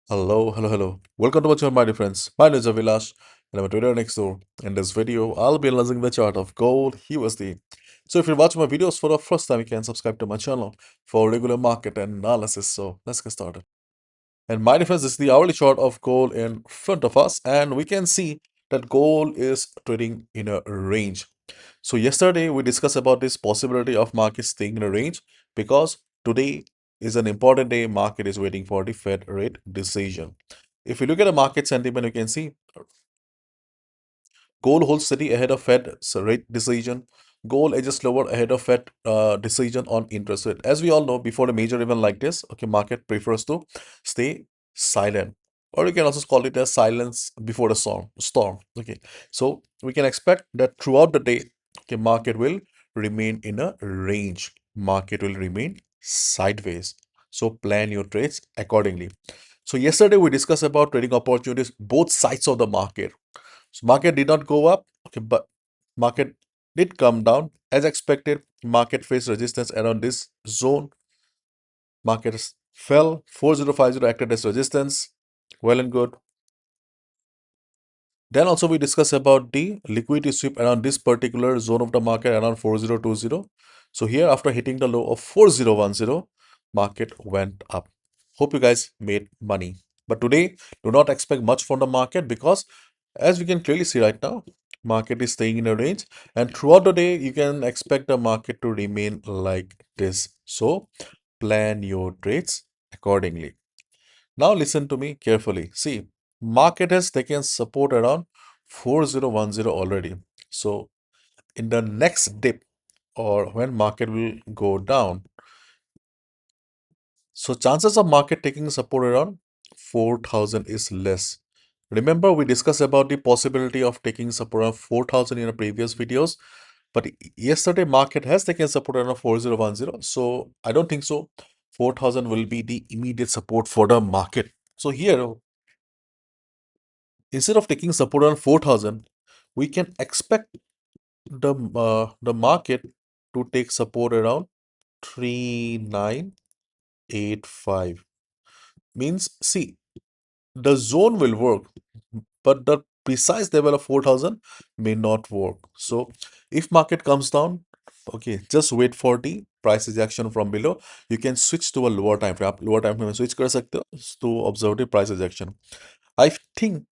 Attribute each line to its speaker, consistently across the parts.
Speaker 1: Hello, hello, hello. Welcome to my channel, my dear friends. My name is ABHILASH, and I'm a trader next door. In this video, I'll be analyzing the chart of gold USD. So if you're watching my videos for the first time, you can subscribe to my channel for regular market analysis. So let's get started. And my dear friends, this is the hourly chart of gold in front of us, and we can see that gold is trading in a range. So yesterday we discussed about this possibility of market staying in a range because today is an important day. Market is waiting for the Fed rate decision. If you look at the market sentiment, you can see gold holds steady ahead of Fed's rate decision. Gold edges lower ahead of Fed decision on interest rate. As we all know, before a major event like this, okay, market prefers to stay silent, or you can also call it as silence before the storm. Okay, so we can expect that throughout the day, okay, market will remain in a range. Market will remain sideways. So plan your trades accordingly. So yesterday we discussed about trading opportunities, both sides of the market. So market did not go up, okay, but market did come down as expected. Market faced resistance around this zone. Market fell. 4050 acted as resistance. Well and good. Then also we discussed about the liquidity sweep around this particular zone of the market around 4020. So here after hitting the low of 4010, market went up. Hope you guys made money. But today, do not expect much from the market because as we can clearly see right now, market is staying in a range, and throughout the day, you can expect the market to remain like this. So plan your trades accordingly. Now listen to me carefully. See, market has taken support around 4010 already. So in the next dip or when market will go down, so chances of market taking support around 4000 is less. Remember we discussed about the possibility of taking support around 4000 in the previous videos, but yesterday market has taken support around 4010. So I don't think so 4000 will be the immediate support for the market. So here, instead of taking support on 4000, we can expect the market to take support around 3985. Means, see, the zone will work, but the precise level of 4000 may not work. So if market comes down, okay, just wait for the price rejection from below. You can switch to a lower time frame. Lower time frame में switch कर सकते हो to observe the price rejection. I think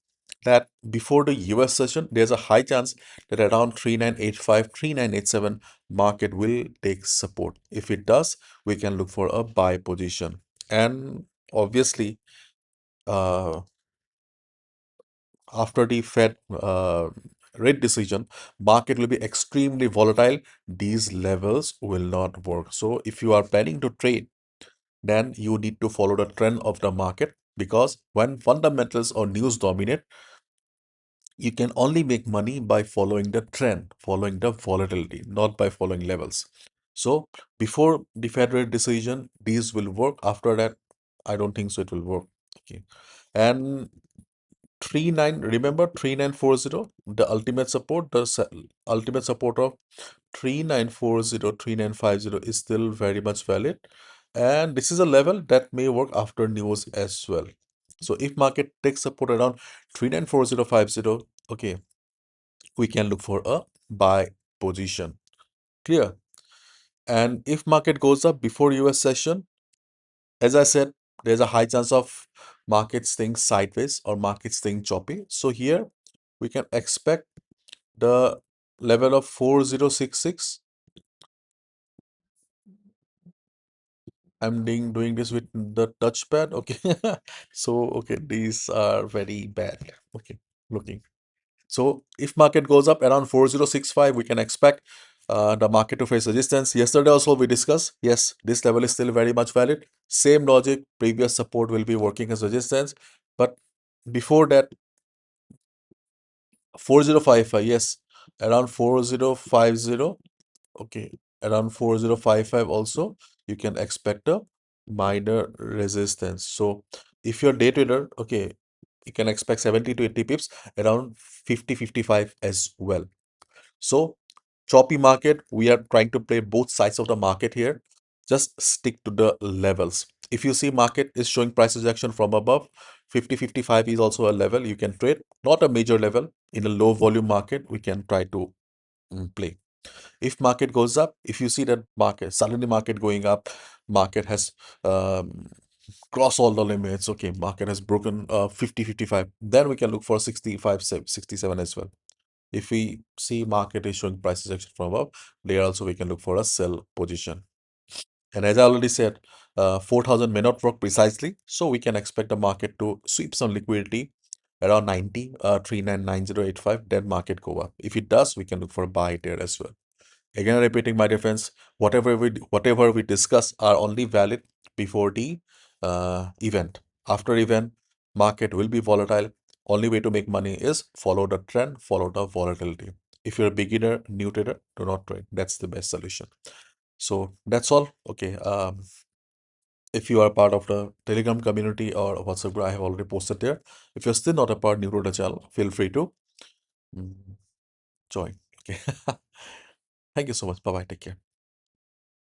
Speaker 1: that before the US session, there's a high chance that around 3985, 3987 market will take support. If it does, we can look for a buy position. And obviously, uh, after the Fed rate decision, market will be extremely volatile. These levels will not work. So if you are planning to trade, then you need to follow the trend of the market, because when fundamentals or news dominate, you can only make money by following the trend, following the volatility, not by following levels. So before the Fed rate decision, these will work. After that, I don't think so it will work. Okay. And remember 3940, the ultimate support, ultimate support of 3940, 3950 is still very much valid. And this is a level that may work after news as well. So if market takes support around 394050, okay, we can look for a buy position. Clear? And if market goes up before US session, as I said, there's a high chance of market staying sideways or market staying choppy. So here we can expect the level of 4066. I'm doing this with the touchpad. Okay. So, okay, these are very bad. Okay, looking. So if market goes up around 4065, we can expect the market to face resistance. Yesterday also we discussed, yes, this level is still very much valid. Same logic, previous support will be working as resistance. But before that, 4055, yes, around 4050, okay, around 4055 also, you can expect a minor resistance. So if you're day trader, okay, you can expect 70 to 80 pips around 50-55 as well. So choppy market, we are trying to play both sides of the market here. Just stick to the levels. If you see market is showing price rejection from above, 50, 55 is also a level you can trade, not a major level. In a low volume market, we can try to play. If market goes up, if you see that market, suddenly market going up, market has um, crossed all the limits, okay, market has broken 50, 55, then we can look for 65, 67 as well. If we see market is showing price rejection from above, there also we can look for a sell position. And as I already said, 4,000 may not work precisely, so we can expect the market to sweep some liquidity around 90, 399085, then market go up. If it does, we can look for a buy there as well. Again, repeating my defense, whatever we discuss are only valid before the event. After event, market will be volatile. Only way to make money is follow the trend, follow the volatility. If you're a beginner, new trader, do not trade. That's the best solution. So that's all. Okay. If you are part of the Telegram community or WhatsApp group, I have already posted there. If you're still not a part, new to the channel, feel free to mm, join. Okay. Thank you so much. Bye bye. Take care.